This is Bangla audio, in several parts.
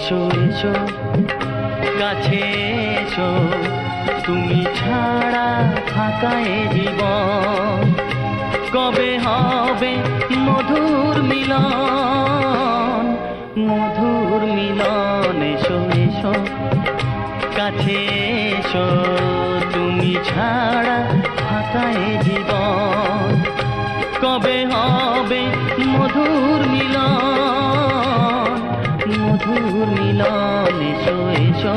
এসো এসো কাছে এসো, তুমি ছাড়া ফাঁকা এ জীবন। কবে হবে মধুর মিলন, মধুর মিলন। এসো এসো কাছে এসো, তুমি ছাড়া ফাঁকা এ জীবন। কবে হবে মধুর মিলন, মধুর মিলন। এসো এসো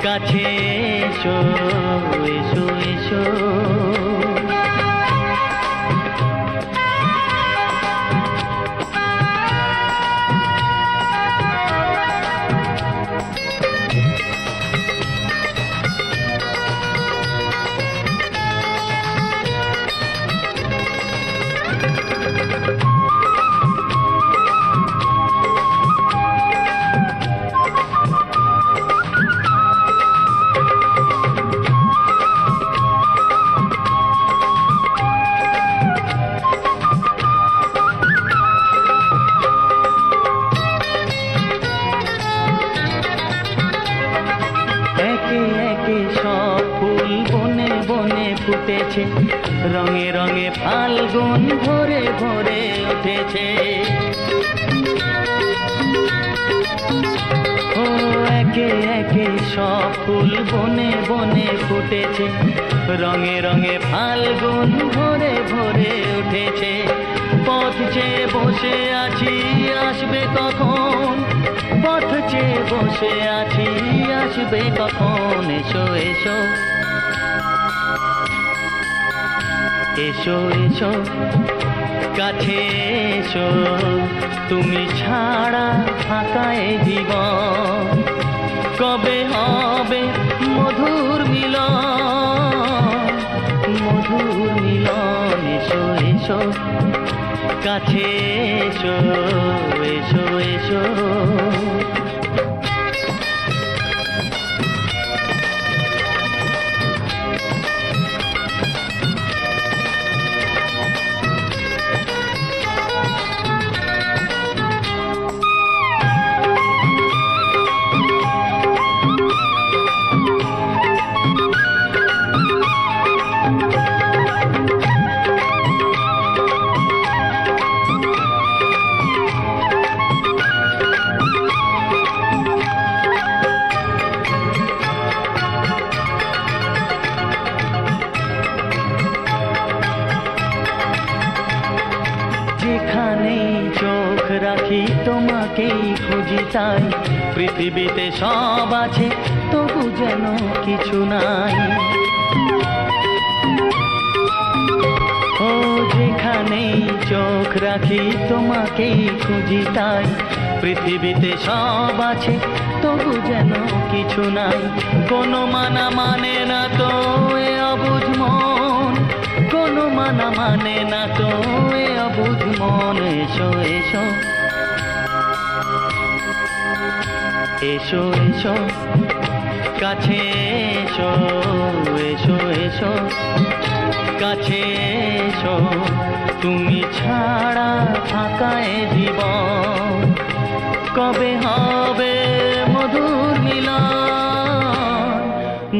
কাছে এসো, এসো এসো। ফুটেছে রঙে রঙে, ফাল্গুন ভরে ভরে উঠেছে। ও একে একে সব ফুল বনে বনে ফুটেছে, রঙে রঙে ফাল্গুন ভরে ভরে উঠেছে। পথ চেয়ে বসে আছি আসবে কখন, পথ চেয়ে বসে আছি আসবে কখন। এসো এসো এসো এসো কাছে এসো, তুমি ছাড়া ফাঁকা এ জীবন। কবে হবে মধুর মিলন, মধুর মিলন। এসো এসো কাছে এসো, এসো এসো। যেখানেই চোখ রাখি তোমাকেই খুঁজি তাই, পৃথিবীতে সব আছে তবু যেন কিছু নাই। ও যেখানেই চোখ রাখি তোমাকেই খুঁজি তাই, পৃথিবীতে সব আছে তবু যেন কিছু নাই। কোনো মানা মানে না তো এ অবুঝ মন, কোনো মানা মানে না তো এ অবুঝ মন। এসো এসো এসো এসো কাছে এসো, এসো এসো কাছে এসো, তুমি ছাড়া ফাঁকা এ জীবন। কবে হবে মধুর মিলন,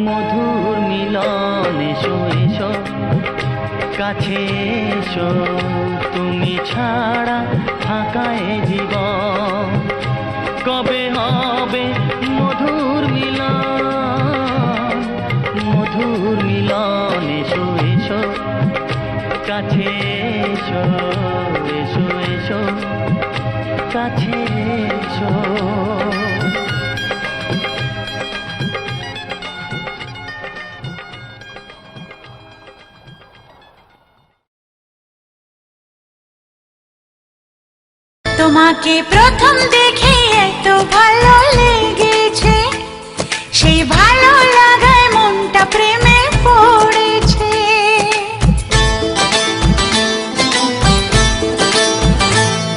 মধুর মিলন। এসো এসো কাছে এসো, তুমি ছাড়া ফাঁকা এ জীবন। কবে হবে মধুর মিলন, মধুর মিলন। এসো এসো কাছে এসো, এসো এসো কাছে এসো। তোমাকে প্রথম দেখে এত ভালো লেগেছে, সেই ভালো লাগায় মনটা প্রেমে পড়েছে।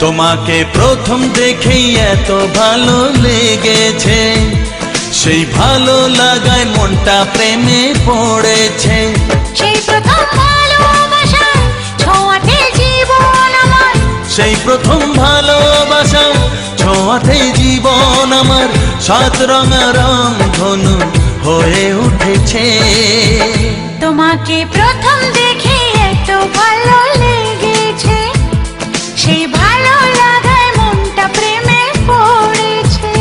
তোমাকে প্রথম দেখেই এত ভালো লেগেছে, সেই ভালো লাগায় মনটা প্রেমে পড়েছে। সেই প্রথম ভালোবাসার ছোঁয়াতে জীবন আমার, সেই প্রথম ভালোবাসা ছোঁয়াতে জীবন আমার সাত রঙা রং ধনু হয়ে উঠেছে। তোমাকে প্রথম দেখে এত ভালো লেগেছে, সেই ভালো লাগায় মনটা প্রেমে পড়েছে।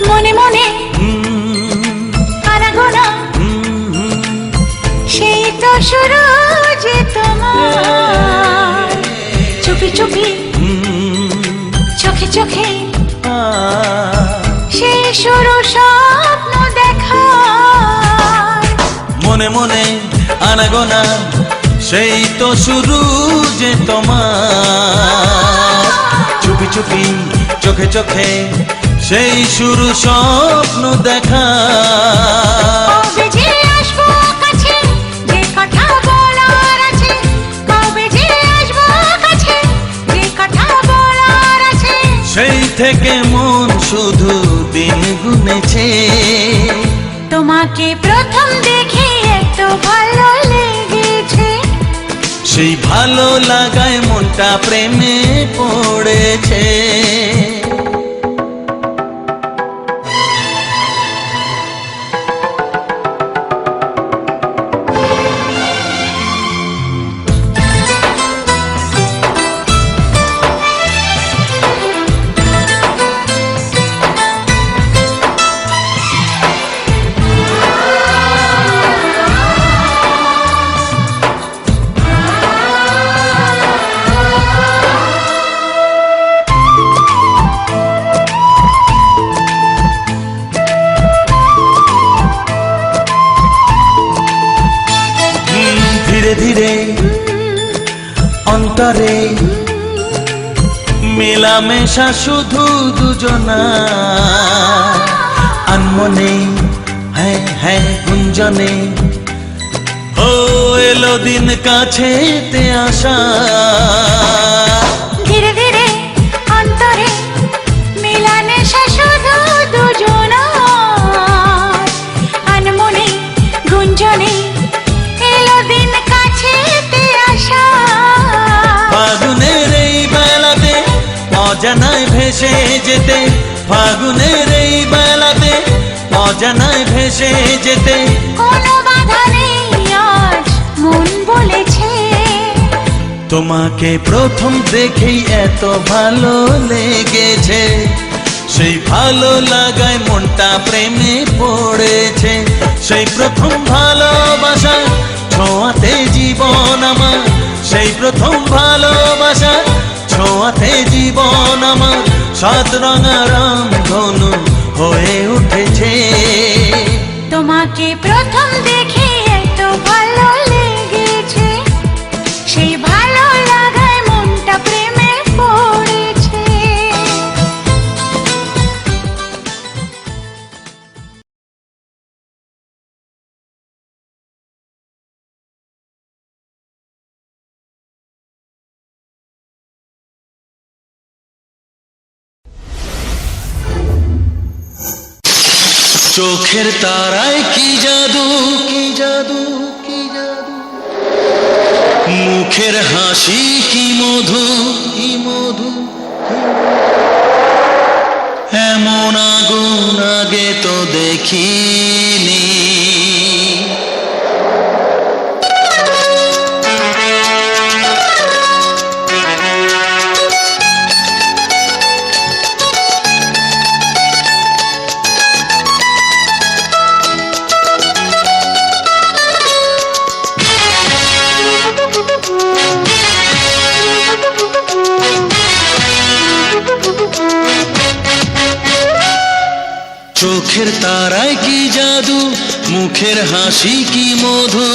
মনে মনে আনাগোনা, সেই তো শুরু যে তোমার। চুপি চুপি চোখে চোখে সেই শুরু স্বপ্ন দেখা। মনে মনে আনাগোনা, সেই তো শুরু যে তোমার। চুপি চুপি চোখে চোখে সেই শুরু স্বপ্ন দেখা। কবে যে আসবো কাছে, যে কথা বলার আছে, কবে যে আসবো কাছে, যে কথা বলার আছে। সেই থেকে মন শুধু দিন গুনেছে। তোমাকে প্রথম দেখে এত ভালো লেগেছে, সেই ভালো লাগায় মনটা প্রেমে পড়েছে। ধীরে ধীরে অন্তরে মেলামেশা শুধু দুজনা। আনমনে হ্যাঁ হ্যাঁ গুঞ্জনে ও এলো দিন কাছেতে আসা। ধীরে ধীরে অন্তরে মেলামেশা শুধু দুজনা। আনমনে গুঞ্জনে এলো দিন কাছেতে আসা। ফাগুনের এই বেলাতে অজানায় ভেসে যেতে, ফাগুনের এই বেলাতে অজানায় ভেসে যেতে। কোনো বাধা নেই আজ মন বলেছে, তোমাকে প্রথম দেখেই এত ভালো লেগেছে। সেই ভালো লাগায় মনটা প্রেমে পড়েছে। সেই প্রথম ভালোবাসা ছোঁয়াতে জীবন আমার, সেই প্রথম ভালোবাসা ছোঁয়াতে জীবন আমার সাত রঙা রং ধনু হয়ে উঠেছে। তোমাকে প্রথম দেখে এত ভালো লেগেছে, সেই ভালো লাগায় মনটা প্রেমে পড়েছে। চোখের তারায় কি জাদু, কি জাদু, কি জাদু। মুখের হাসি কি মধু, কি মধু। এমন আগুন আগে তো দেখিনি। চোখের তারায় কি জাদু, মুখের হাসি কি মধু,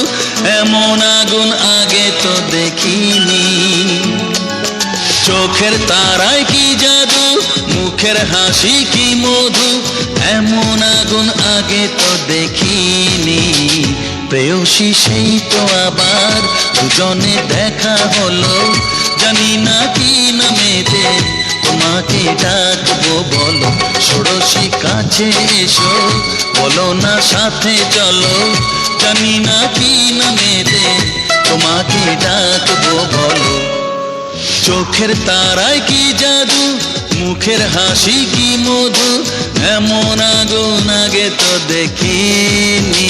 এমন আগুন আগে তো দেখিনি। চোখের তারায় কি জাদু, মুখের হাসি কি মধু, এমন আগুন আগে তো দেখিনি। প্রেয়সী সেই তো আবার দুজনে দেখা হলো, জানি না কি নামেতে তোমাকে ডাকবো বলো। ষোড়শী কাছে এসো, বলো না সাথে চলো, জানি না কি নামেতে তোমাকে ডাকবো বলো। চোখের তারায় কি জাদু, মুখের হাসি কি মধু, এমন আগুন আগে তো দেখিনি।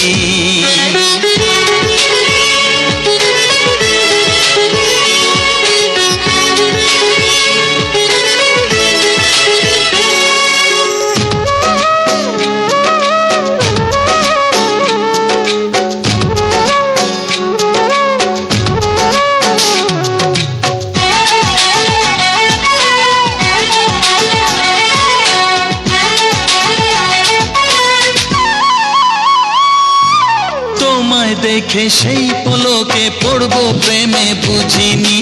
দেখে সেই পলকে পড়বো প্রেমে বুঝিনি,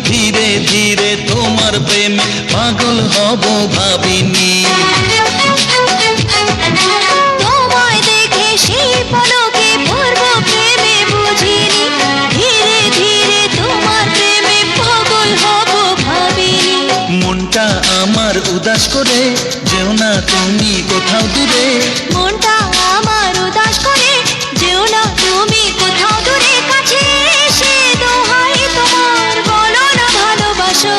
ধীরে ধীরে তোমার প্রেমে পাগল হব ভাবিনি। তোমায় দেখে সেই পলকে পড়বো প্রেমে বুঝিনি, ধীরে ধীরে তোমার প্রেমে পাগল হব ভাবিনি। মনটা আমার উদাস করে যেও না তুমি কোথাও দূরে, মনটা আমার উদাস করে যেও না তুমি কোথাও দূরে। কাছে এসে দোহাই তোমার বলো না ভালোবাসো।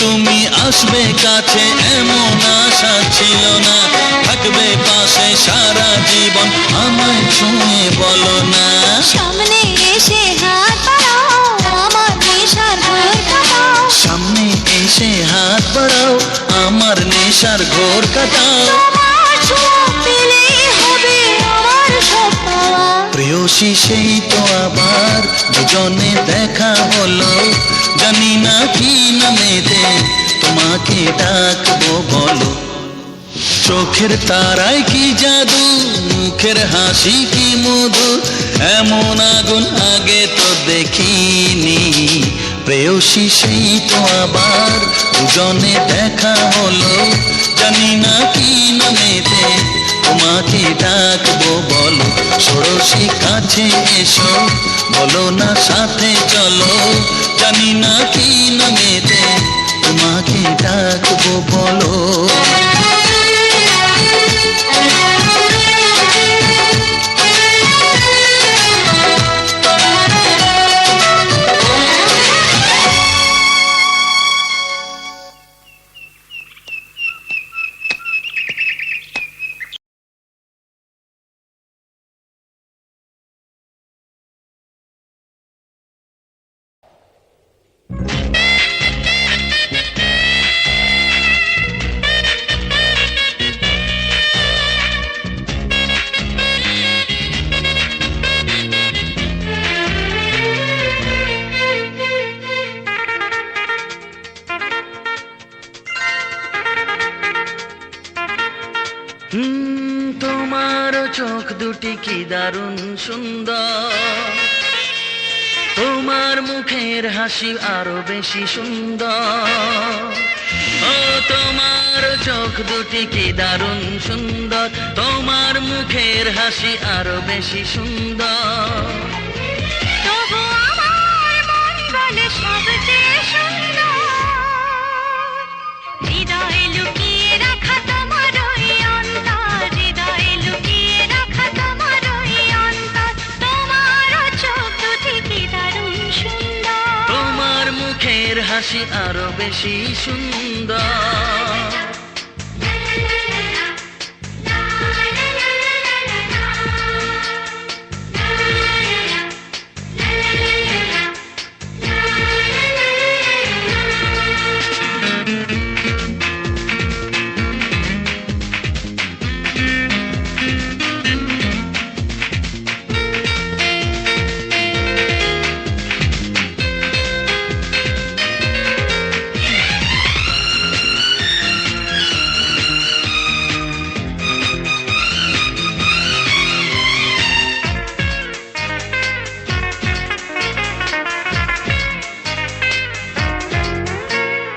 তুমি আসবে কাছে এমন আশা ছিল না, থাকবে পাশে সারা জীবন আমায় ছুঁয়ে বলো না। সামনে এসে হাত বাড়াও আমার নেশার ঘোর কাটাও, সামনে এসে হাত বাড়াও আমার নেশার ঘোর কাটাও। তোমার ছোঁয়া পেলেই হবে আমার সব পাওয়া। প্রেয়সী সেই তো আবার দুজনে দেখা হলো, জানি না কি নামেতে তোমাকে ডাকবো বলো। চোখের তারায় কি জাদু, মুখের হাসি কি মধু, এমন আগুন আগে তো দেখিনি। প্রেয়সী সেই তো আবার দুজনে দেখা হলো, জানি না কি নামেতে তোমাকে ডাকবো বলো। ষোড়শী কাছে এসো, বলো না সাথে চলো, জানি না কি নামেতে তোমাকে ডাকবো বলো। তোমার চোখ দুটি কি দারুণ সুন্দর, তোমার মুখের হাসি আরো বেশি সুন্দর। ও তোমার চোখ দুটি কি দারুণ সুন্দর, তোমার মুখের হাসি আরো বেশি সুন্দর। তবু আমার মন বলে সবচেয়ে সুন্দর, হৃদয়ে লুকিয়ে রাখা তোমার ওই অন্তর, হৃদয়ে লুকিয়ে রাখা তোমার ওই অন্তর। তোমার চোখ দুটি কি দারুণ সুন্দর, তোমার মুখের হাসি আরো বেশি সুন্দর।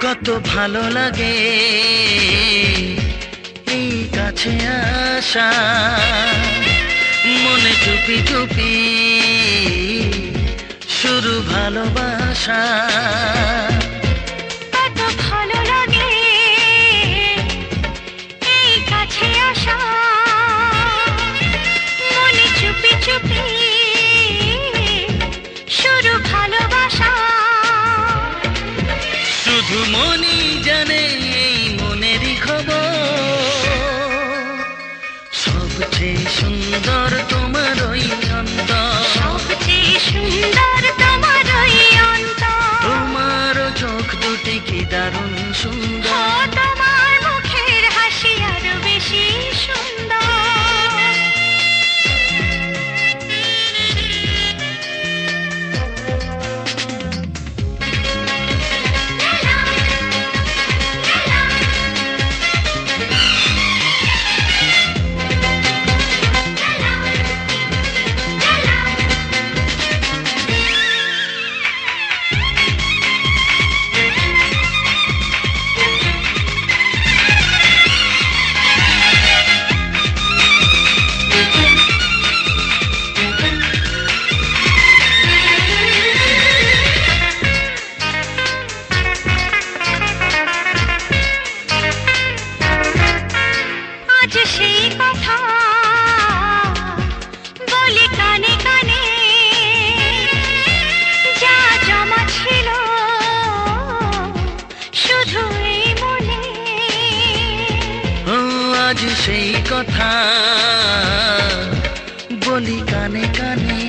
কত ভালো লাগে এই কাছে আসা, মনে চুপি চুপি শুরু ভালোবাসা। কত ভালো লাগে এই কাছে আসা, মনে চুপি চুপি শুরু ভালোবাসা। শুধু মনই জানে এই মনেরই খবর, সবচেয়ে সুন্দর তোমার ওই অন্তর, সবচেয়ে সুন্দর তোমার ওই অন্তর। তোমার চোখ দুটি কি দারুণ সুন্দর, তোমার মুখের হাসি আরো বেশি সুন্দর। আজ সেই কথা বলি কানে কানে, যা জমা ছিল শুধু এই মনে। ও আজ সেই কথা বলি কানে কানে,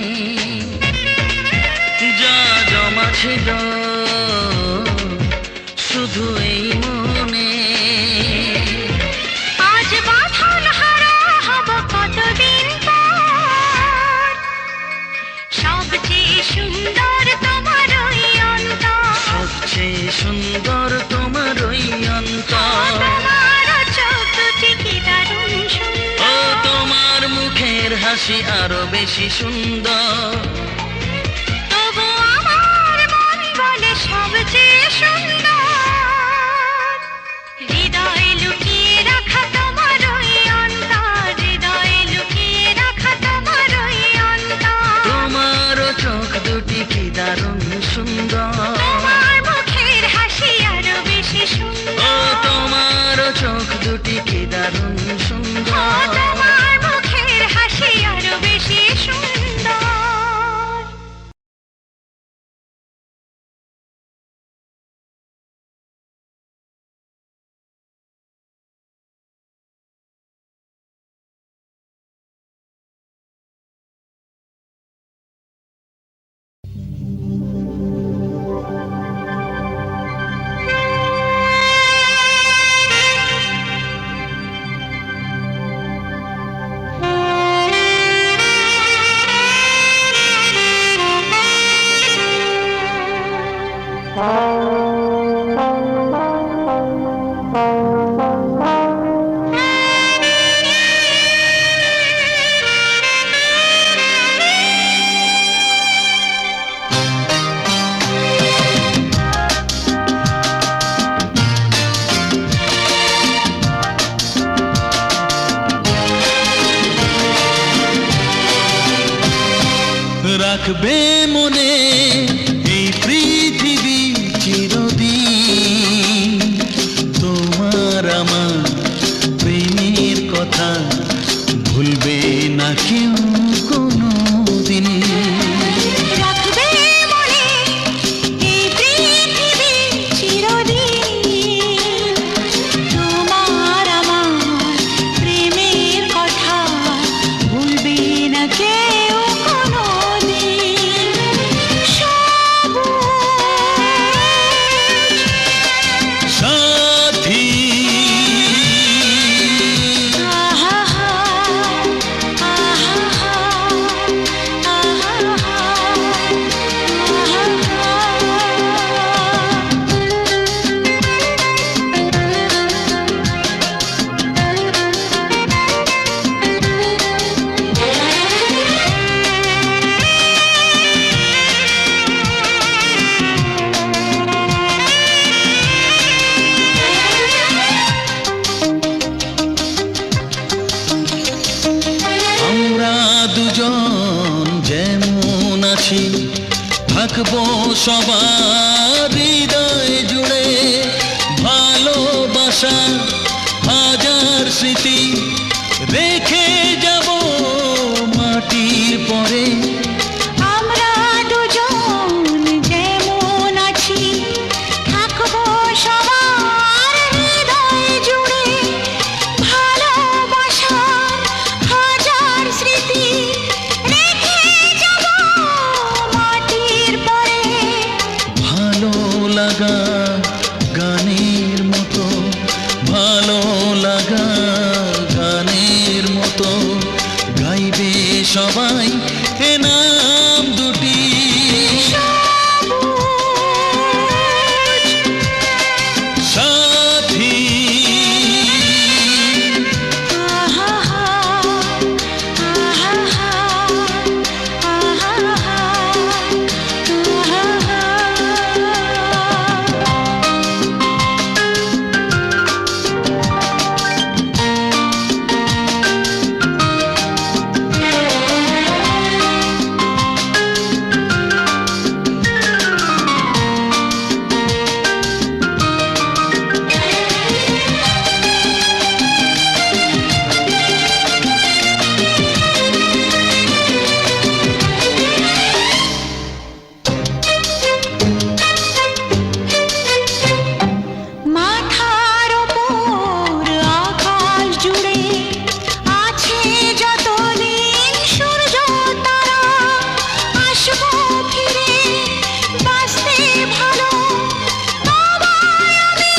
যা জমা ছিল শুধু এই মনে। আজ বাঁধন হারা হব কতদিন পর, সবচেয়ে সুন্দর তোমার ওই অন্তর, সবচেয়ে সুন্দর তোমার ওই অন্তর। তোমার চোখ দুটি কি দারুণ ও সুন্দর, তোমার মুখের হাসি আরো বেশি সুন্দর। তবু আমার মন বলে সবচেয়ে সুন্দর, হৃদয়ে লুকিয়ে রাখা তোমার ওই অন্তর, হৃদয়ে লুকিয়ে রাখা তোমার ওই অন্তর। তোমার চোখ দুটি কি দারুণ সুন্দর, তোমার মুখের হাসি আরো বেশি ও সুন্দর, তোমার চোখ দুটি কি দারুণ সুন্দর। তোমার মুখের হাসি আরো বেশি সুন্দর। রাখবে মনে এই পৃথিবী চিরদিন। তোমার আমার প্রেমের কথা ভুলবে না কেউ কোনোদিন। রাখবে মনে এই পৃথিবী চিরদিন। তোমার আমার প্রেমের কথা ভুলবে না কেউ কোনোদিন। সবুজ সাথী আহা আহা আমরা দুজন যেমন আছি থাকবো সবার হৃদয় জুড়ে। ভালোবাসা হাজার স্মৃতি রেখে যাব মাটির পরে। আমরা দুজন যেমন আছি থাকবো সবার হৃদয় জুড়ে। ভালোবাসার হাজার স্মৃতি রেখে যাব মাটির পরে। ভালো লাগা গানের মতো, ভালো লাগা গানের মতো গাইবে সবাই এ নাম দুটি। সবুজ সাথী আহা আহা মাথার উপর আকাশ জুড়ে আছে যতদিন সূর্য তারা। আসবো ফিরে বাঁচতে ভালো তোমায় আমি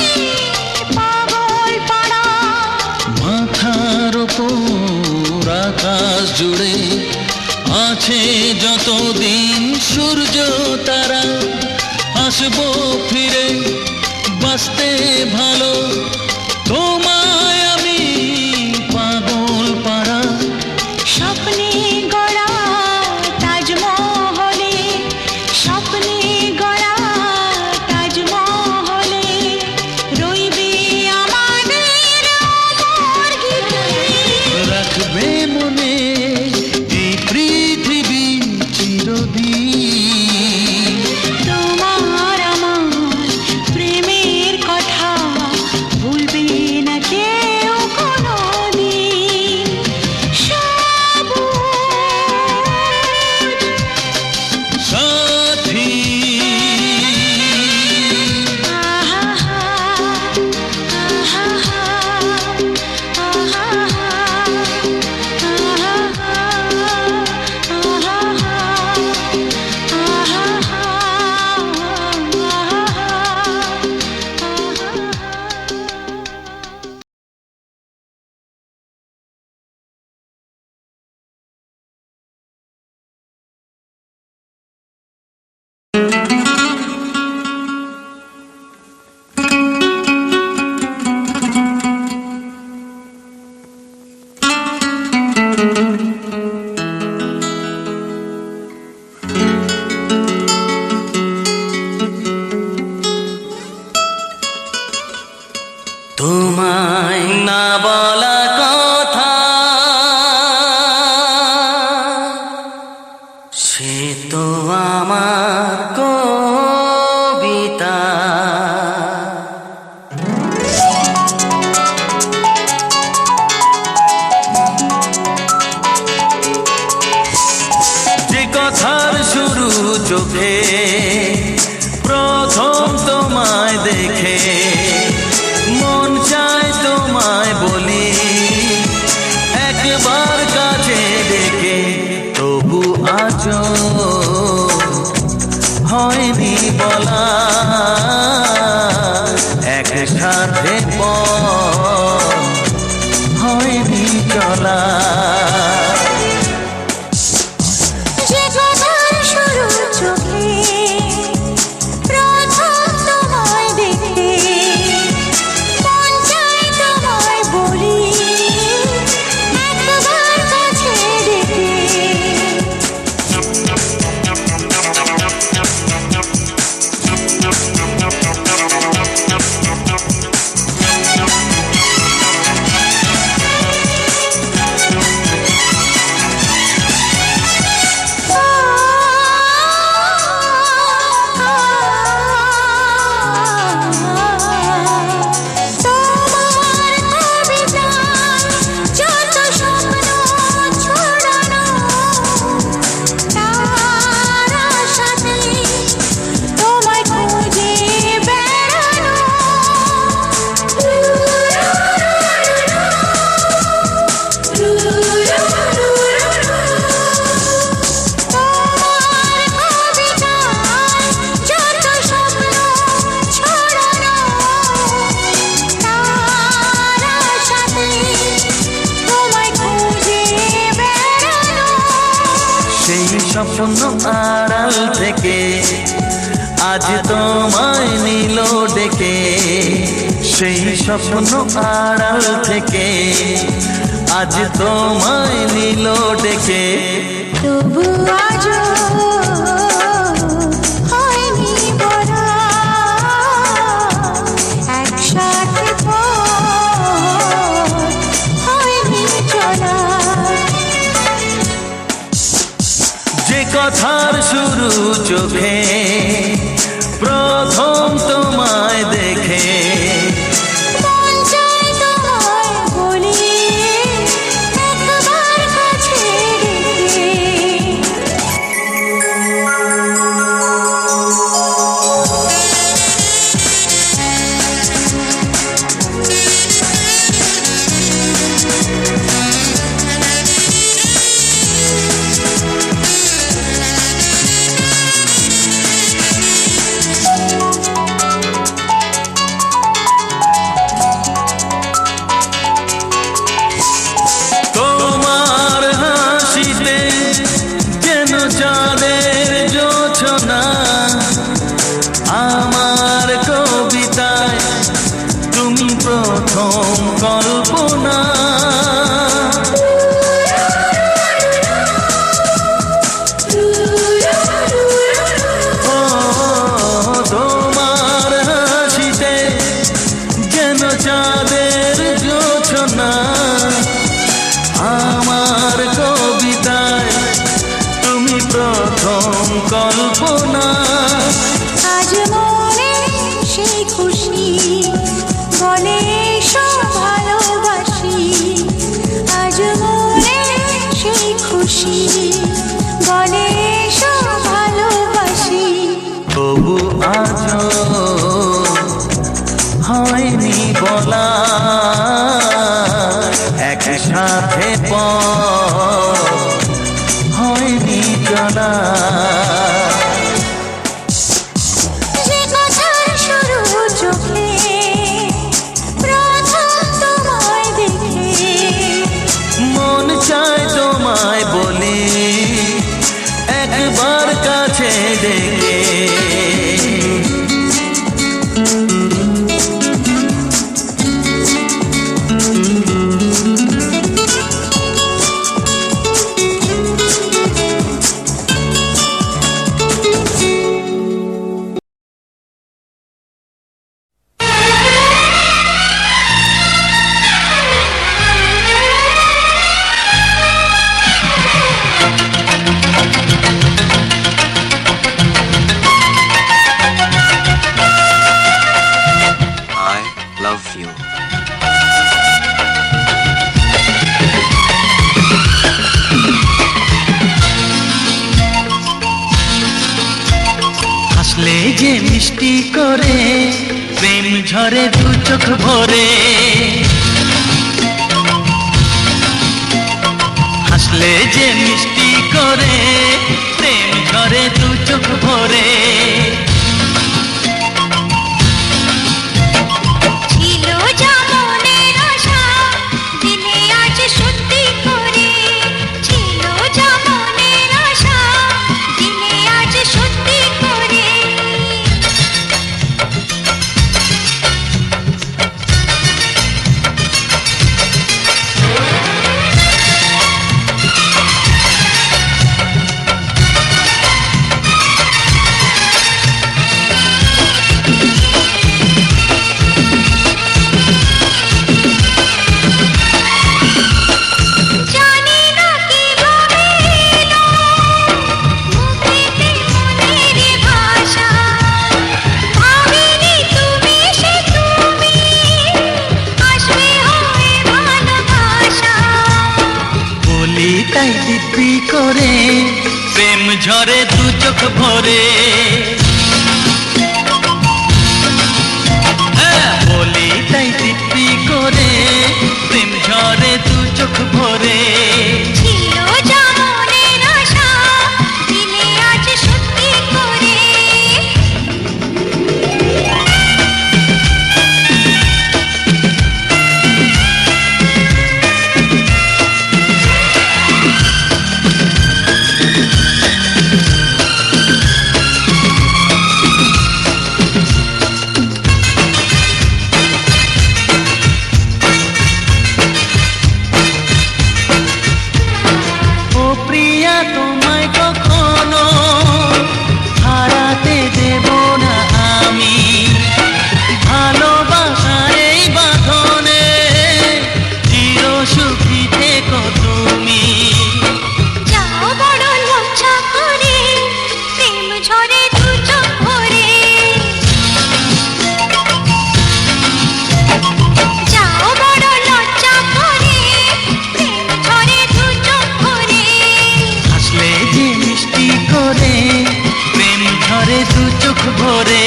পাগল পাড়া। মাথার ওপর আকাশ জুড়ে আছে যতদিন সূর্য তারা। আসবো ফিরে বাঁচতে ভালো তোমায় আমি পাগল পাড়া। স্বপ্নে গড়া তাজমহলে, স্বপ্নে গড়া তাজমহলে রইবে আমাদের অমর গীতি। রাখবে মনে এই পৃথিবী চিরদিন। তোমার আমার প্রেমের কথা ভুলবে না কেউ কোনোদিন। সবুজ সাথী আহা আহা তোমায় না বলা কথা সে তো চলা। যে কথার শুরু চোখে প্রথম তোমায় দেখে, মন চায় তোমায় বলি একবার কাছে ডেকে। তোমার কবিতায় যত স্বপ্ন ছড়ানো, তার আশাতে তোমায় খুঁজে বেড়ানো। তোমার কবিতায় যত স্বপ্ন ছড়ানো, তার আশাতে তোমায় খুঁজে বেড়ানো। সেই স্বপ্ন আড়াল থেকে আজ তোমায় নিল ডেকে, সেই স্বপ্ন আড়াল থেকে আজ তোমায় নিল ডেকে। তবু আজও হয়নি বলা, একসাথে পথ হয়নি চলা। যে কথার শুরু চোখে প্রথম তোমায় দেখে, মন চায় তোমায় বলি একবার কাছে ডেকে। তোমার হাসিতে যেন চাঁদের জোছনা, আমার কবিতায় তুমি প্রথম কল্পনা। ও তোমার হাসিতে যেন চাঁদের জোছনা, আমার কবিতায় তুমি প্রথম কল্পনা। আজ মনে সেই খুশি বলে সব ভালোবাসি, আজ মনে সেই খুশি বলে সব ভালোবাসি। তবু আজও হয়নি বলা, একসাথে পথ হয়নি চলা। যে কথার শুরু চোখে প্রথম তোমায় দেখে, মন চায় তোমায় বলি একবার কাছে ডেকে। হাসলে যে মিষ্টি করে প্রেম ঝরে দু চোখ ভরে, হাসলে যে মিষ্টি করে প্রেম ঝরে দু চোখ ভরে। ছিল যা মনের আশা দিনে আজ সত্যি তাই দিব্যি করে প্রেম ঝরে দু চোখ ভরে। হ্যাঁ বলি তাই দিব্যি করে প্রেম ঝরে দু চোখ ভরে। ছিল যা মনের আশা দিলে আজ সত্যি করে। ও প্রিয়া তোমায় কখনো হারাতে দেব না আমি, ভালোবাসার এই বাঁধনে চির সুখী থেকো তুমি। যাও বড় লজ্জা করে প্রেম ঝরে দু চোখ ভরে। যাও বড় লজ্জা করে প্রেম ঝরে দু চোখ ভরে। আসলে যে মিষ্টি করে প্রেম ঝরে দু চোখ ভরে।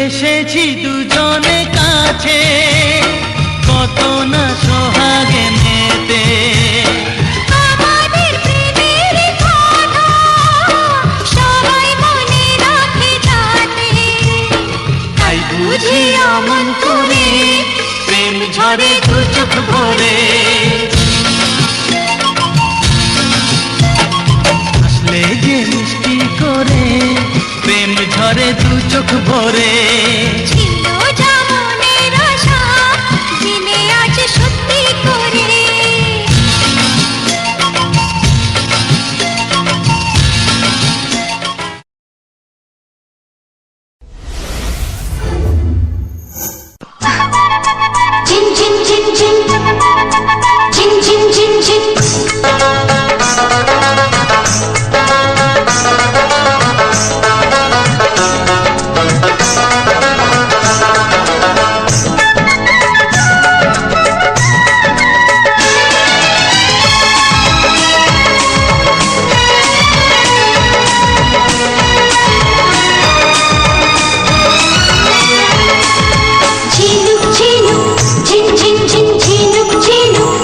এসেছি দুজনে কাছে কত না সোহাগে মেতে। আমাদের প্রেমের কথা সবাই মনে রাখে যাতে। তাই বুঝি অমন করে প্রেম ঝরে দু চোখ ভরে। আসলে যে মিষ্টি করে প্রেম ঝরে দু চোখ ভরে। ছিল যা মনের আশা দিলে আজ সত্যি করে। ঝিন ঝিন ঝিন ঝিন ঝিন ঝিন ঝিন ঝিন। ঝিনুক ঝিনুক ঝিন ঝিন ঝিন ঝিনুক ঝিনুক।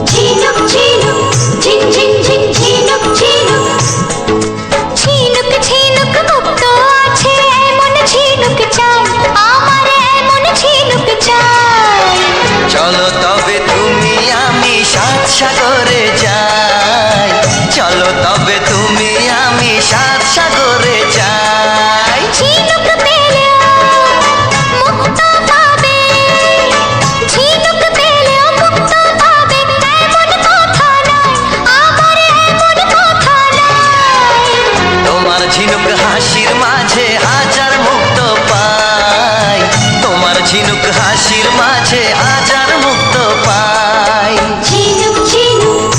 ঝিনুক ঝিনুক ঝিন ঝিন ঝিন ঝিনুক ঝিনুক। ঝিনুক ঝিনুক মুক্ত আছে এমন ঝিনুক চাই, আমার এমন ঝিনুক চাই। চলো তবে তুমি আমি সাত সাগরে যাই, চলো তবে তুমি আমি সাত সাগরে যাই। ঝিনুক পেলে মুক্ত পাবে, ঝিনুক পেলে মুক্ত পাবে এমন কথা নাই, আমার এমন কথা নাই। তোমার ঝিনুক হাসির মাঝে হাজার মুক্ত পাই, তোমার ঝিনুক হাসির মাঝে হাজার মুক্ত পাই। ঝিনুক ঝিনুক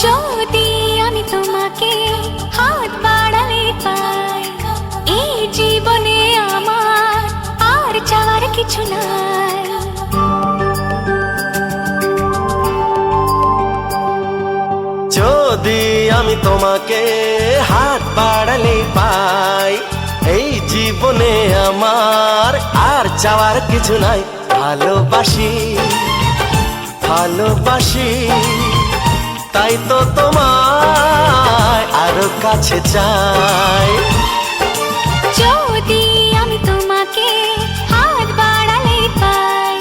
যদি আমি তোমাকে হাত বাড়ালে পাই, এই জীবনে আমার আর চাওয়ার কিছু নাই। যদি আমি তোমাকে হাত বাড়ালে পাই, এই জীবনে আমার আর চাওয়ার কিছু নাই। ভালোবাসি ভালোবাসি, তাই তো তোমায় আরো কাছে চাই। যদি আমি তোমাকে হাত বাড়ালে পাই,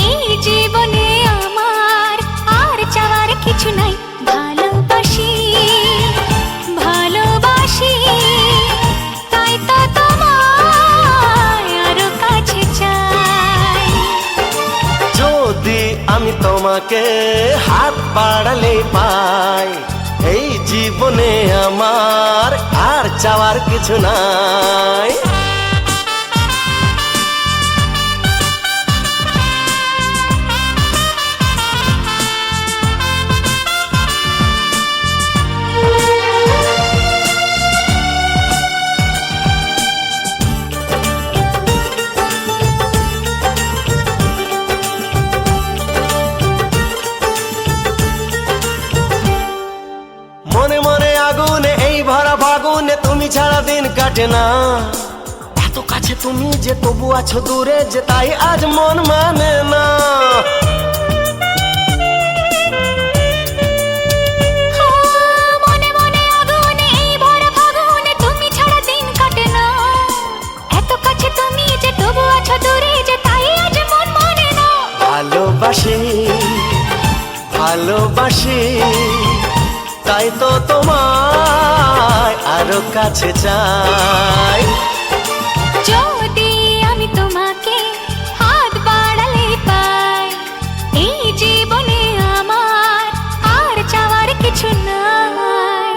এই জীবনে আমার আর চাওয়ার কিছু নাই। ভালোবাসি ভালোবাসি, তাই তো তোমায় আরো কাছে চাই। যদি আমি তোমাকে হাত বাড়ালে পাই, এই জীবনে আমার আর চাওয়ার কিছু নাই। মনে মনে আগুনে এই ভরা ফাগুনে তুমি ছাড়া দিন কাটে না। এত কাছে তুমি যে তবু আছো দূরে, যে তাই আজ মন মানে না। মনে মনে আগুনে এই ভরা ফাগুনে তুমি ছাড়া দিন কাটে না। এত কাছে তুমি যে তবু আছো দূরে, যে তাই আজ মন মানে না। ভালোবাসি ভালোবাসি, তাই তো তোমায় আরো কাছে চাই। যদি আমি তোমাকে হাত বাড়ালে পাই, এই জীবনে আমার আর চাওয়ার কিছু নাই।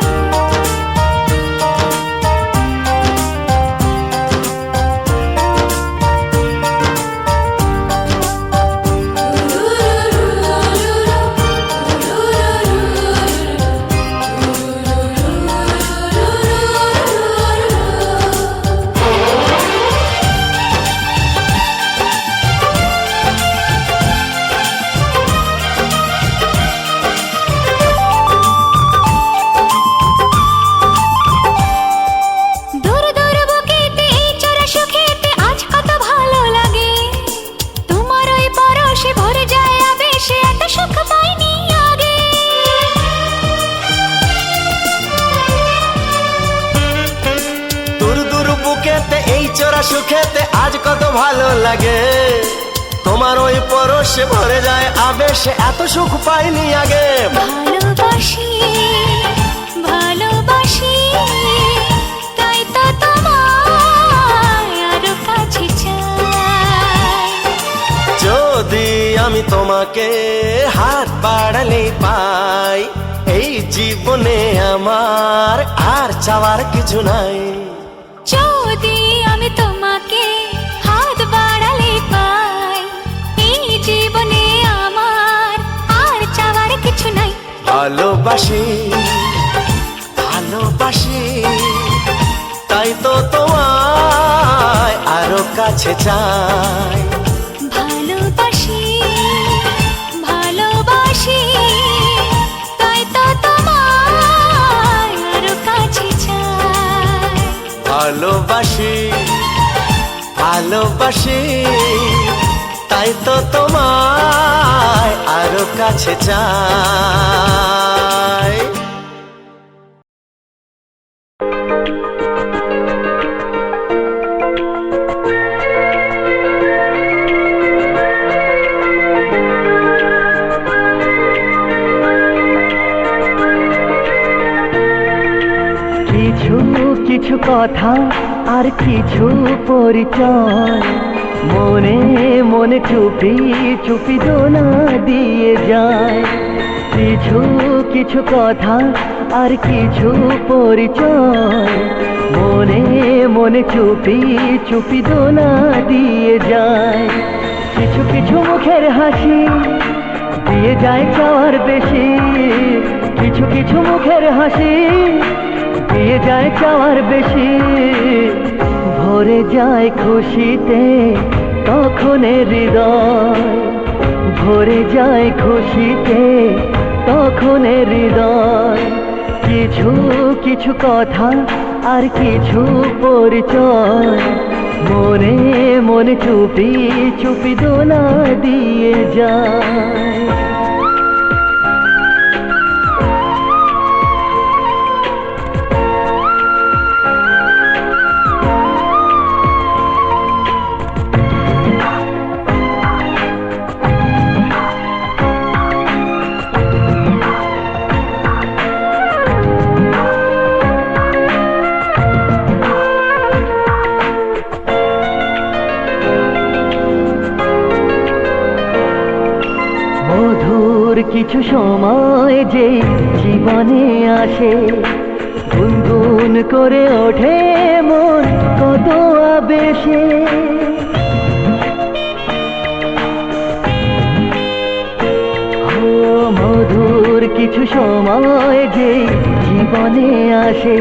দূর দূর বুকেতে এই চোরা সুখেতে আজ কত ভালো লাগে। তোমার ওই পরশে ভরে যায় আবেশে, এত সুখ পাইনি আগে। দূর দূর বুকেতে এই চোরা সুখেতে আজ কত ভালো লাগে। তোমার ওই পরশে ভরে যায় আবেশে, এত সুখ পাইনি আগে। ভালোবাসি ভালোবাসি, তাই তো তোমায় আরো কাছে চাই। যদি আমি তোমাকে হাত বাড়ালে পাই, এই জীবনে আমার আর চাওয়ার কিছু নাই। যদি আমি তোমাকে হাত বাড়ালে পাই, এই জীবনে আমার আর চাওয়ার কিছু নাই। ভালোবাসি ভালোবাসি, তাই তো তোমায় আরো কাছে চাই। ভালোবাসি ভালোবাসি, তাই তো তোমায় আরো কাছে চাই। ভালোবাসি ভালোবাসি, তাই তো তোমায় আরো কাছে চাই। কিছু কথা আর কিছু পরিচয়, মনে মনে চুপি চুপি দোলা দিয়ে যায়। কিছু কিছু কথা আর কিছু পরিচয়, মনে মনে চুপি চুপি দোলা দিয়ে যায়। কিছু কিছু মুখের হাসি দিয়ে যায় চাওয়ার বেশি, কিছু কিছু মুখের হাসি দিয়ে যায় চাওয়ার বেশি। ভরে যায় খুশিতে তখন হৃদয়, ভরে যায় খুশিতে তখন হৃদয়। কিছু কিছু কথা আর কিছু পরিচয়, মনে মনে চুপি চুপি দোলা দিয়ে যায়। কিছু সময় যে জীবনে আসে, গুনগুন করে ওঠে মন কত আবেশে। মধুর কিছু সময় যে জীবনে আসে,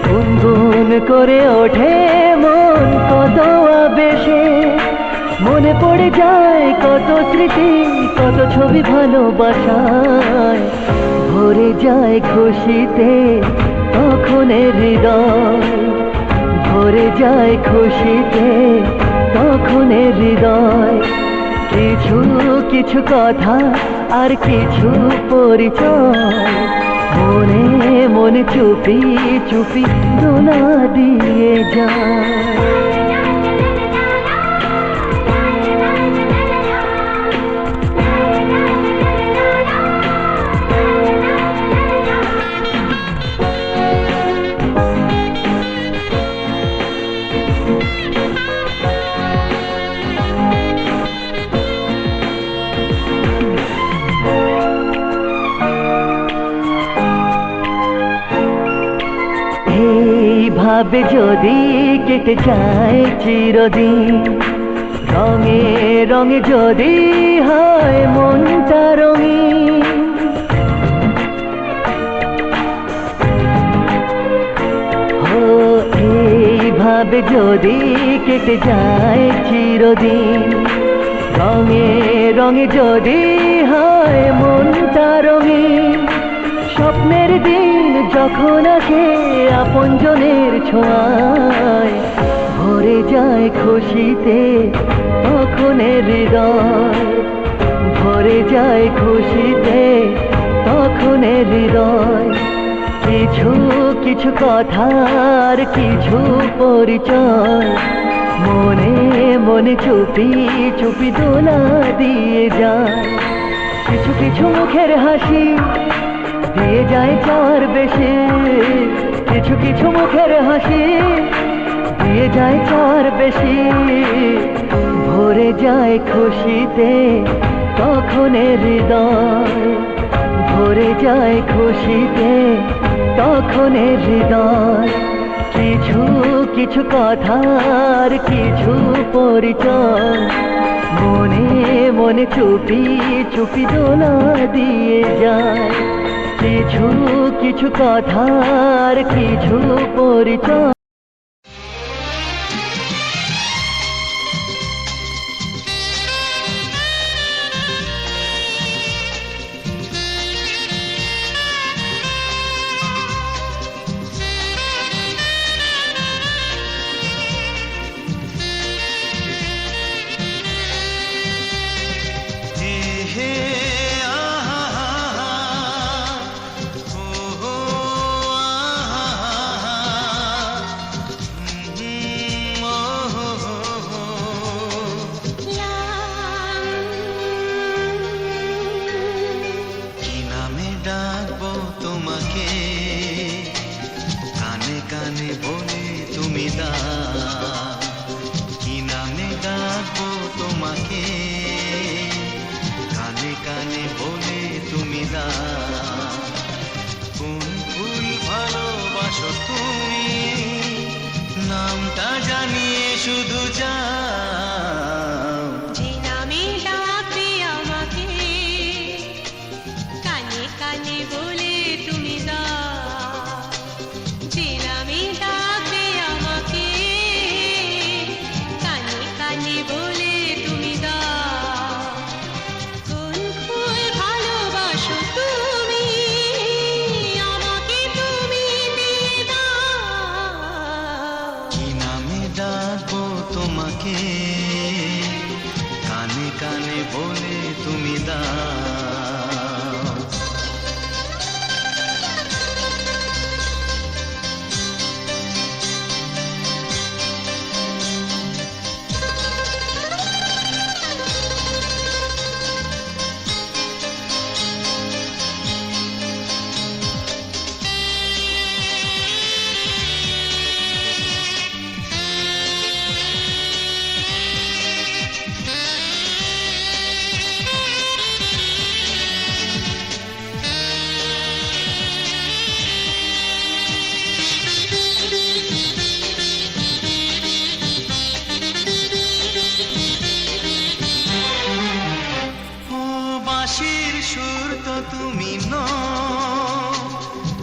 গুনগুন করে ওঠে মন কত আবেশে। মনে পড়ে যায় কত স্মৃতি, কত ছবি ভালোবাসায়, ভরে যায় খুশিতে তখন হৃদয়, ভরে যায় খুশিতে তখন হৃদয়। কিছু কিছু কথা আর কিছু পরিচয়, মনে মনে চুপি চুপি দোলা দিয়ে যায়। এইভাবে যদি কেটে যায় চিরদিন, রঙে রঙে যদি হয় মনটা রঙিন। এইভাবে যদি কেটে যায় চিরদিন, রঙে রঙে যদি হয় মনটা রঙিন। স্বপ্নের দিন যখন আসে আপনজনের ছোঁয়ায়, ভরে যায় খুশিতে তখন হৃদয়, ভরে যায় খুশিতে তখন হৃদয়। কিছু কিছু কথা আর কিছু পরিচয়, মনে মনে চুপি চুপি দোলা দিয়ে যায়। কিছু কিছু মুখের হাসি দিয়ে যায় চাওয়ার বেশি, কিছু কিছু মুখের হাসি দিয়ে যায় চাওয়ার বেশি। ভরে যায় খুশিতে তখন হৃদয়, ভরে যায় খুশিতে তখন হৃদয়। কিছু কিছু কথা আর কিছু পরিচয়, মনে মনে চুপি চুপি দোলা দিয়ে যায়। কিছু কিছু কথা আর কিছু পরিচয়। বলে তুমি দাও, কি নামে ডাকবো তোমাকে, কানে কানে বলে তুমি দাও, কোন ফুল ভালোবাসো তুমি, নামটা জানিয়ে শুধু যাও। যে নামে ডাকবে আমাকে, কানে কানে বলে তুমি দাও। যে নামে ডাকবে আমাকে, কানে কানে বলে তুমি দাও। কোন ফুল ভালোবাসো তুমি, আমাকে তুমি দিয়ে দাও। কি নামে ডাকবো তোমাকে, কানে কানে বলে তুমি দাও। বাঁশির সুর তো তুমি নও,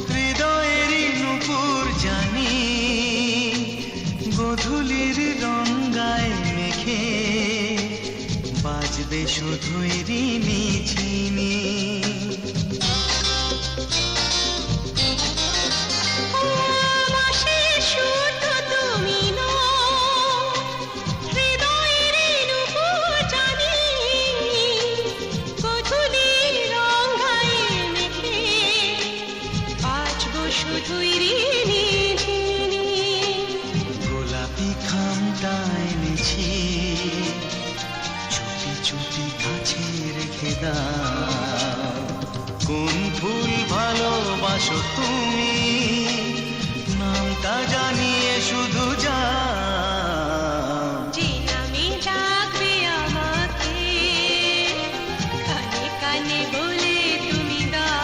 হৃদয়েরই নূপুর জানি, গোধূলির রঙ্গায় মেখে বাজবে শুধুই রিনি ঝিনি। বাঁশির সুর তো তুমি নও, হৃদয়ের নূপুর জানি, গোধূলির রঙায় মেখে বাজবো শুধুই রিনি ঝিনি। গোলাপি খামটা এনেছি, চুটি চুটি কাছে রেখে দাও, কোন ফুল ভালোবাসো তুমি, নামটা জানিয়ে শুধু যাও। যে নামে ডাকবে আমাকে, কানে কানে বলে তুমি দাও।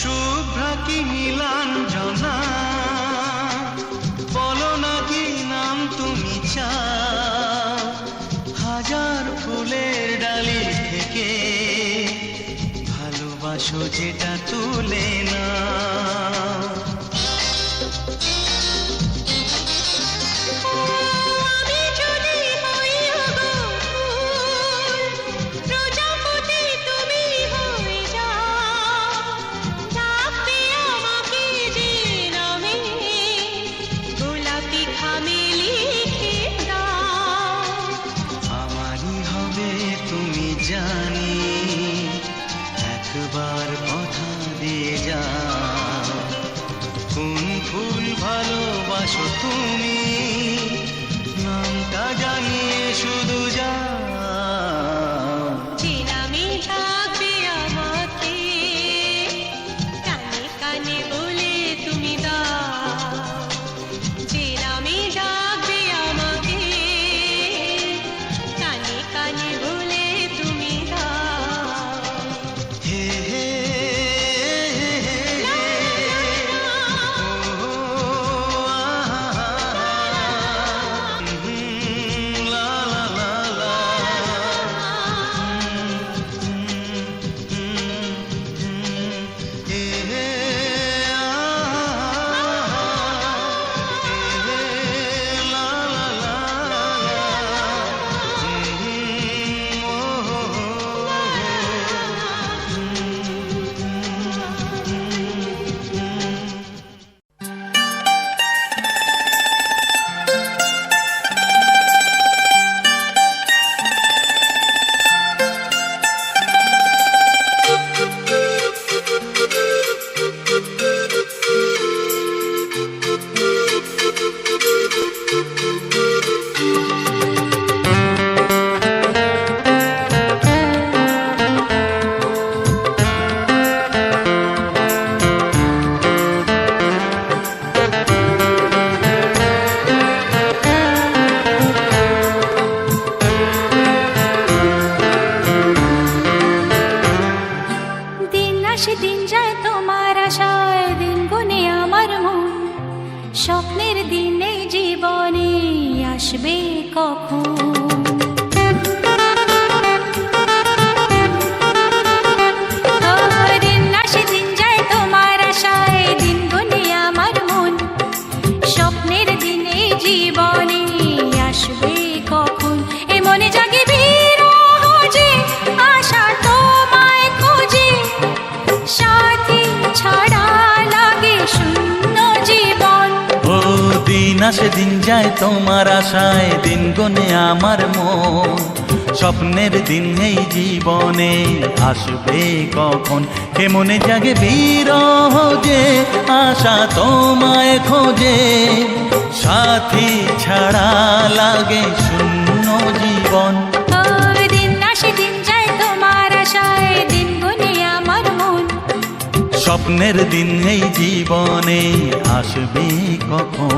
শুভ্রা কি নীলাঞ্জনা, বলো না কি নাম তুমি চাও, হাজার ফুলের ডালি থেকে ভালোবাসো যেটা তুলে না। আমি যদি হই গো ফুল, প্রজাপতি তুমি হয়ে যাও। ডাকবে আমাকে যে নামে, গোলাপি খামে লিখে দাও। আমারই হবে তুমি জানি, একবার কথা দিয়ে যাও, কোন ফুল ভালোবাসো তুমি, নামটা জানিয়ে শুধু যাও। যে নামে ডাকবে আমাকে, কানে কানে বলে তুমি দাও। যে নামে ডাকবে আমাকে, কানে কানে বলে তুমি দাও। হে হে হে হে, ও আহা, আসে দিন যায় তোমার আশায়, দিন গুনে আমার মন, স্বপ্নের দিন এই জীবনে আসবে কখন? দিন আসে দিন যায় তোমার আশায়, দিন গুনে আমার মন, স্বপ্নের দিন এই জীবনে আসবে কখন? এ মনে জাগে বিরহ যে আশা তোমায় খোঁজে, সাথী ছাড়া লাগে শূন্য জীবন। ও দিন আসে দিন যায় তোমার আশায়, দিন গনে আমার মন, স্বপ্নের দিন এই জীবনে আসবে কখন? কে মনে জাগে বিরহ যে আশা তোমায় খোঁজে, সাথী ছাড়া লাগে শূন্য জীবন। দিন আসে দিন যায় তোমার আশায়, দিন গুনে আমার মন, স্বপ্নের দিন এই জীবনে আসবে কখন?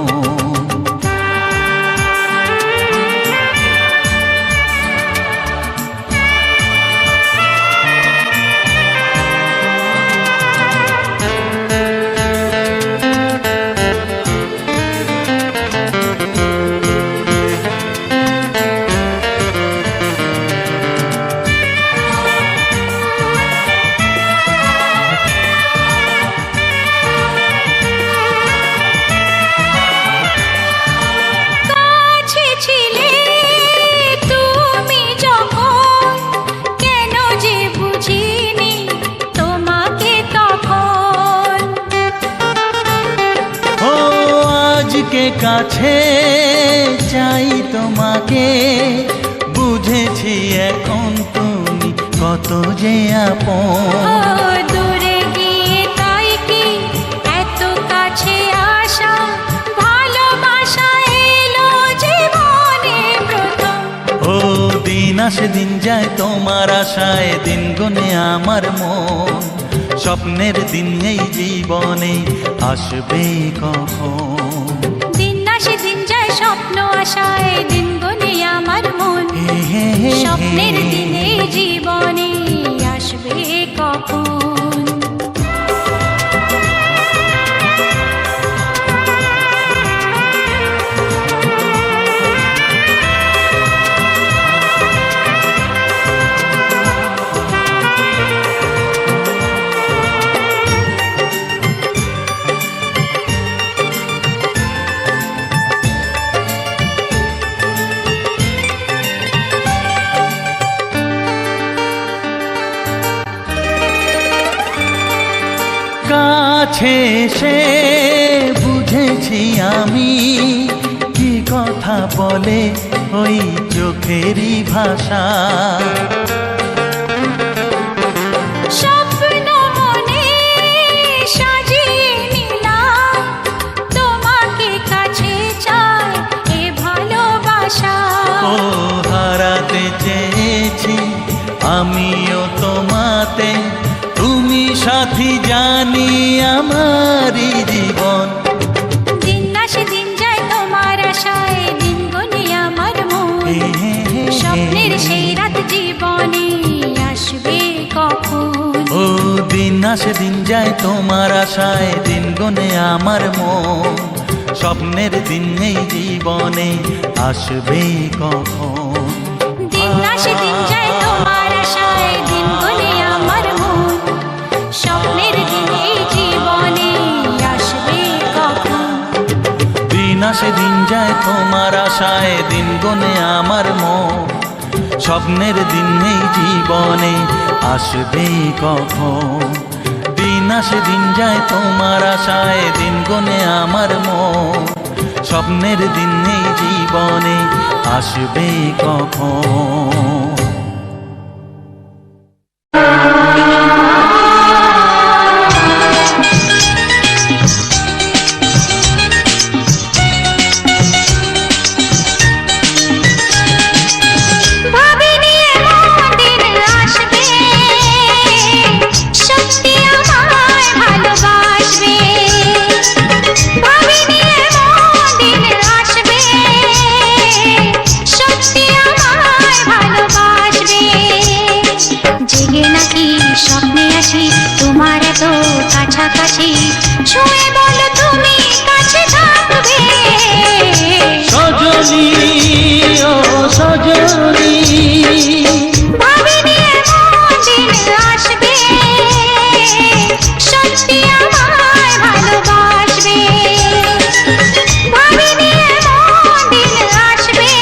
কাছে ছিলে তুমি যখন, কেন যে বুঝিনি তোমাকে তখন? ও আজকে কাছে চাই তোমাকে, বুঝেছি এখন তুমি কত যে আপন। দূরে গিয়ে তাই কি এত কাছে আসা, ভালোবাসা এলো জীবনে প্রথম। ও দিন আসে দিন যায় তোমার আশায়, দিন গনে আমার মন, স্বপ্নের দিন এই জীবনে আসবে কখন? দিন আসে দিন যায় স্বপ্ন আশায়, দিন গুনে আমার মন, হে হে হে হে। স্বপ্নের দিনে জীবনে আসবে কখন? কাছে এসে বুঝেছি আমি, কি কথা বলে ওই চোখেরই ভাষা। স্বপ্ন মনে সাজিয়ে নিলাম, তোমাকে কাছে চাই এ ভালোবাসা। ও হারাতে চেয়েছি আমিও তোমাতে, তুমি সাথী জানি আমারই জীবন। দিন আসে দিন যায় তোমার আশায়, দিন গুনে আমার মন, স্বপ্নের সেই রাত জীবনে আসবে কখন? ও দিন আসে দিন যায় তোমার আশায়, দিন গনে আমার মন, স্বপ্নের দিন এই জীবনে আসবে কখন? দিন আসে দিন যায় তোমার আশায়, দিন গুনে আমার মন, স্বপ্নের দিন এই জীবনে আসবে কখন? দিন আসে দিন যায় তোমার আশায়, দিন গনে আমার মন, স্বপ্নের দিন এই জীবনে আসবে কখন? দিন আসে দিন যায় তোমার আশায়, দিন গনে আমার মন, স্বপ্নের দিন এই জীবনে আসবে কখন? ভাবিনি এমন দিন আসবে, সত্যি আমায় ভালোবাসবে। ভাবিনি এমন দিন আসবে, সত্যি আমায় ভালোবাসবে। কাছাকাছি ছুঁয়ে বলো তুমি কাছে থাকবে সজনী ও সজনী ভাবিনি এমন দিন আসবে সত্যি আমায় ভালোবাসবে ভাবিনি এমন দিন আসবে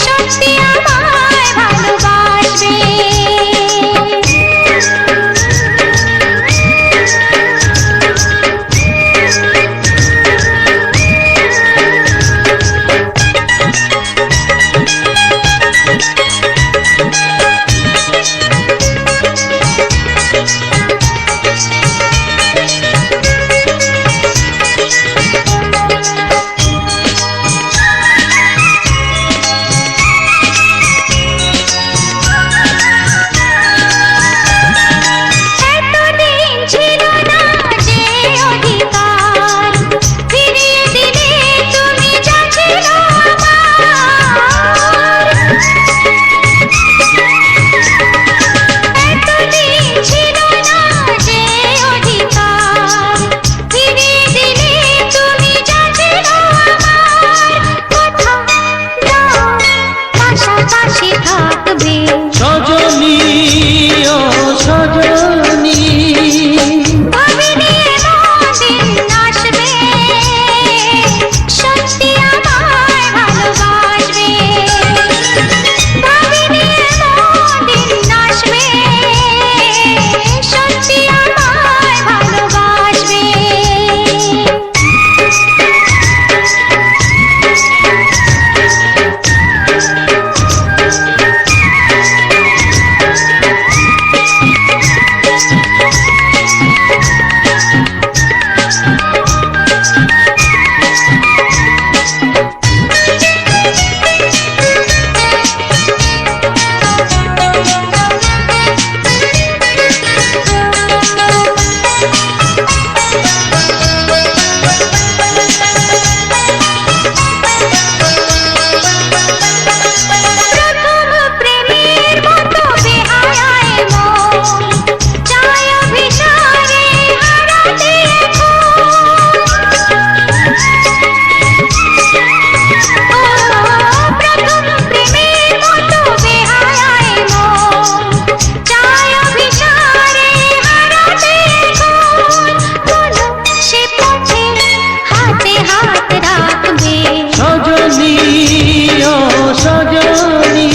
সত্যি আমায় ভালোবাসবে এতদিন ছিল না যে অধিকার ফিরিয়ে দিলে তুমি যা ছিল আমার এতদিন ছিল না যে অধিকার ফিরিয়ে দিলে তুমি যা ছিল আমার কথা দাও পাশাপাশি থাকবে সজনী ও সজনী ভাবিনি এমন দিন আসবে সত্যি আমায় ভালোবাসবে ভাবিনি এমন দিন আসবে সত্যি আমায় ভালোবাসবে প্রথম প্রেমের মতো বেহায়ায় মন চায় অভিসারে হারাতে প্রথম প্রেমের মতো বেহায়ায় মন চায় অভিসারে হারাতে বলো সে পথে হাতে হাত রাখবে সজনী ও সজনী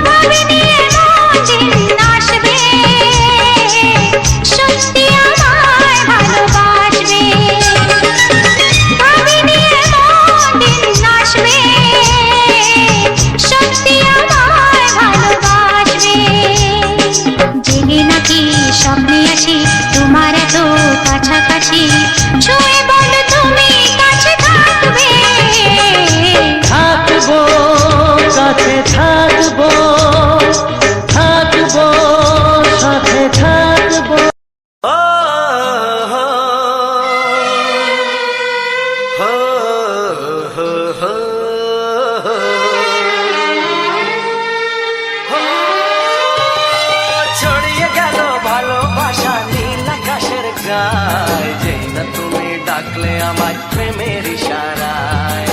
ভাবিনি এমন দিন আসবে সত্যি আমায় ভালোবাসবে ভাবিনি এমন দিন আসবে সত্যি আমায় ভালোবাসবে জেগে নাকি স্বপ্নে আসি তোমার এত কাছাকাছি ছুঁয়ে বলো তুমি কাছে থাকবে থাকবো কাছে থাকবো থাকবো সাথে থাকবো ও হো হো হো হো ছড়িয়ে গেল ভালোবাসা নীল আকাশের গায় যেই না তুমি ডাকলে আমার প্রেমের ইশারায়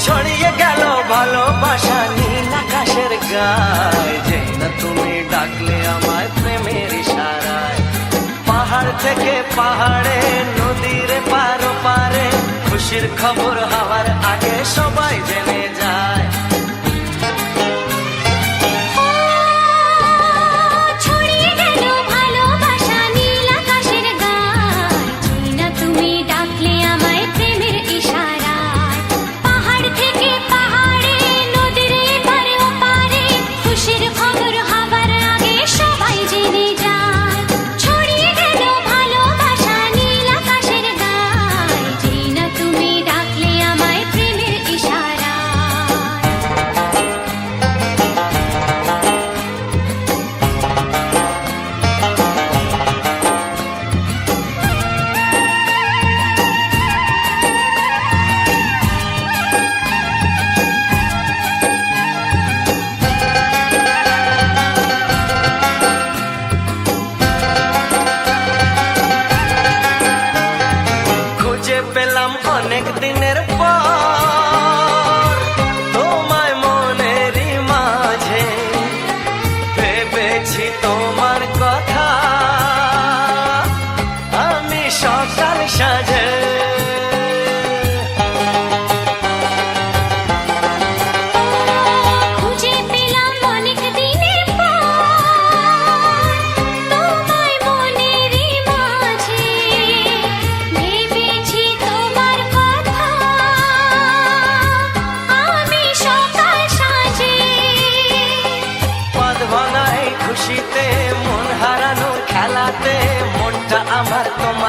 ছড়িয়ে গেল ভালোবাসা নীল আকাশের গায় যেই না তুমি ডাকলে আমায় প্রেমের ইশারায় পাহাড় থেকে পাহাড়ে নদীর পারো পারে খুশির খবর হওয়ার আগে সবাই জেনে যায় ছড়িয়ে গেল ভালোবাসা নীল আকাশের গায় যেই না তুমি ডাকলে আমায় প্রেমের ইশারায় পাহাড় থেকে পাহাড়ে নদীর এপারে ওপারে খুশির খবর হবার আগে সবাই জেনে যায় ছড়িয়ে গেল ভালোবাসা নীল আকাশের গায় যেই না তুমি ডাকলে আমায় প্রেমের ইশারায়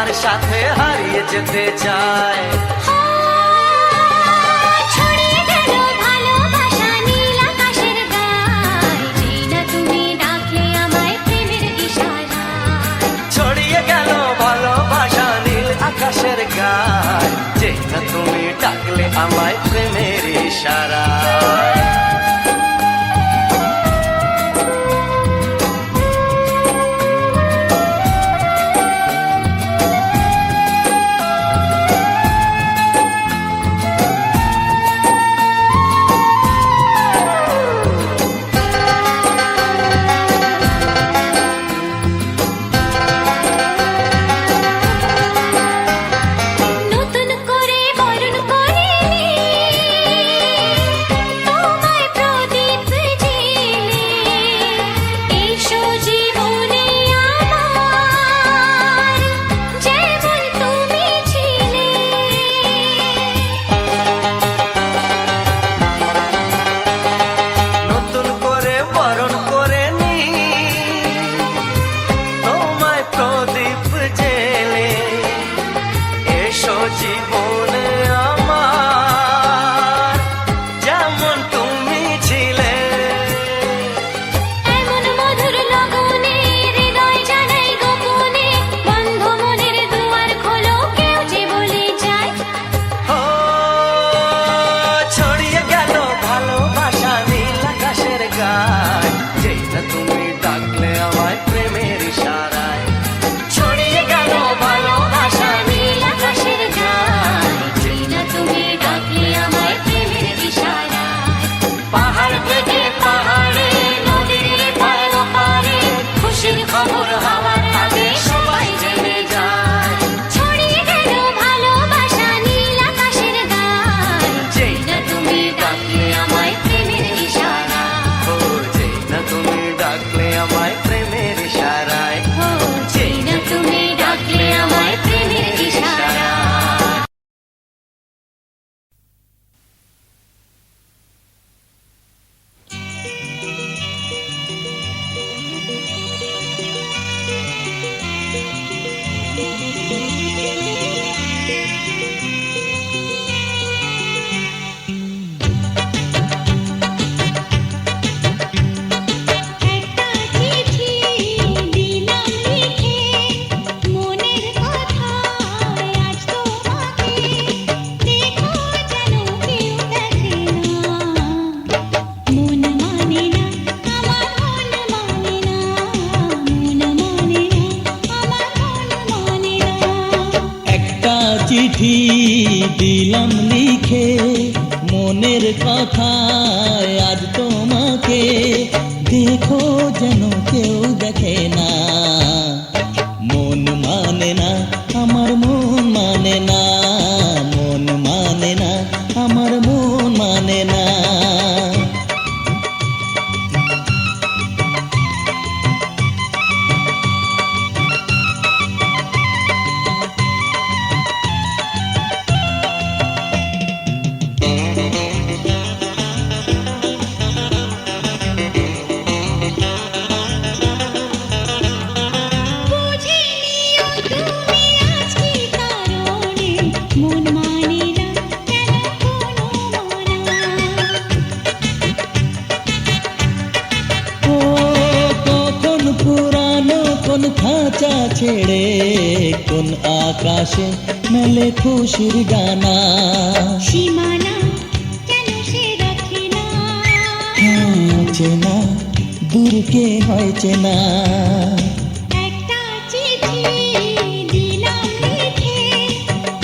তোমার সাথে হারিয়ে যেতে চায়। ছড়িয়ে গেল ভালোবাসা নীল আকাশের গায়, যেই না তুমি ডাকলে আমায় প্রেমের ইশারায়। ছড়িয়ে গেল ভালোবাসা নীল আকাশের গায়, যেই না তুমি ডাকলে আমায় প্রেমের ইশারায়। নতুন করে বরণ করে তোমায় প্রদীপ জেলে, এসো জীবনে আমার, যেমন তুমি ছিলে। নতুন করে বরণ করে নি তোমায় প্রদীপ জেলে, এসো জীবনে আমার, যেমন তুমি ছিলে। এমন মধুর লগনে হৃদয় জানাই গোপনে, বন্ধ মনের দুয়ার খোলো, কেউ যে বলে যায়। ও ছড়িয়ে গেল ভালোবাসা নীল আকাশের গায়, যেই না তুমি ডাকলে আমায় প্রেমের ইশারায়। ছড়িয়ে গেল ভালোবাসা নীল আকাশের গায়, যেই না তুমি ডাকলে আমায় প্রেমের ইশারায়। পাহাড় থেকে পাহাড়ে নদীর পার পারে, খুশির খবর হওয়ার আগে সবাই জেনে যায়। ছড়িয়ে গেল ভালোবাসা নীল আকাশের গায়, যেই না তুমি ডাকলে আমায় প্রেমের ইশারায়। ও যেই না তুমি ডাকলে আমায় প্রেমের ইশারায়। ও যেই না তুমি ডাকলে আমায় প্রেমের ইশারায়। একটা চিঠি দিলাম লিখে, মনের কথা আজ তোমাকে, দেখো যেন কেউ দেখে না। মন মানে না, আমার মন মানে না, মন মানে না, আমার মন মানে না। একটা চিঠি দিলাম লিখে, মনের কথা আজ তোমাকে, দেখো যেন কেউ দেখে না। মন মানে না, আমার মন মানে না, মন মানে না, আমার মন মানে না। বুঝে নিও তুমি আজ কি কারণে, মন মানে না কেন কোনো মানা। ও কখন পুরানো কোন খাঁচা ছেড়ে, কোন আকাশে মেলে খুশির গানা। সীমানা কেন সে রাখে না। চেনা দূরকে হয় চেনা। একটা চিঠি দিলাম লিখে,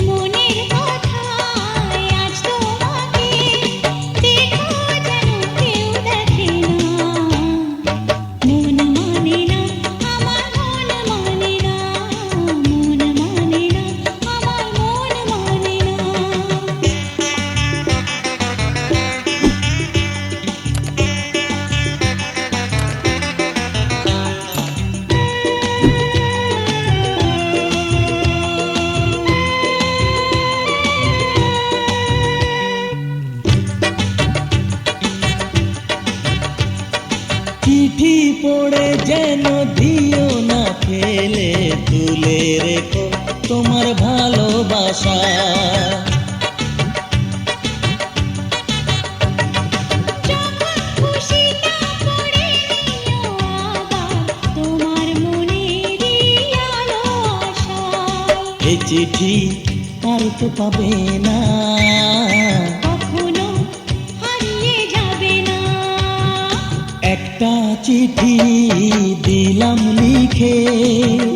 মনের কথা আজ তোমাকে, দেখো যেন কেউ দেখে না। মন মানে না, আমার মন মানে না, মন মানে না, আমার মন মানে না। চিঠি পড়ে যেন দিও না ফেলে, তুলে রেখো তোমার ভালোবাসা। যখন খুশি তা পড়ে নিও আবার তোমার মনেরই আলো আশায়। এই চিঠি আর তো পাবে না, কখনো হারিয়ে যাবে না। একটা চিঠি দিলাম লিখে,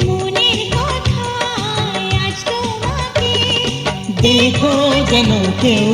মনের কথায় আজ তোমাকে দেখো যেন কেউ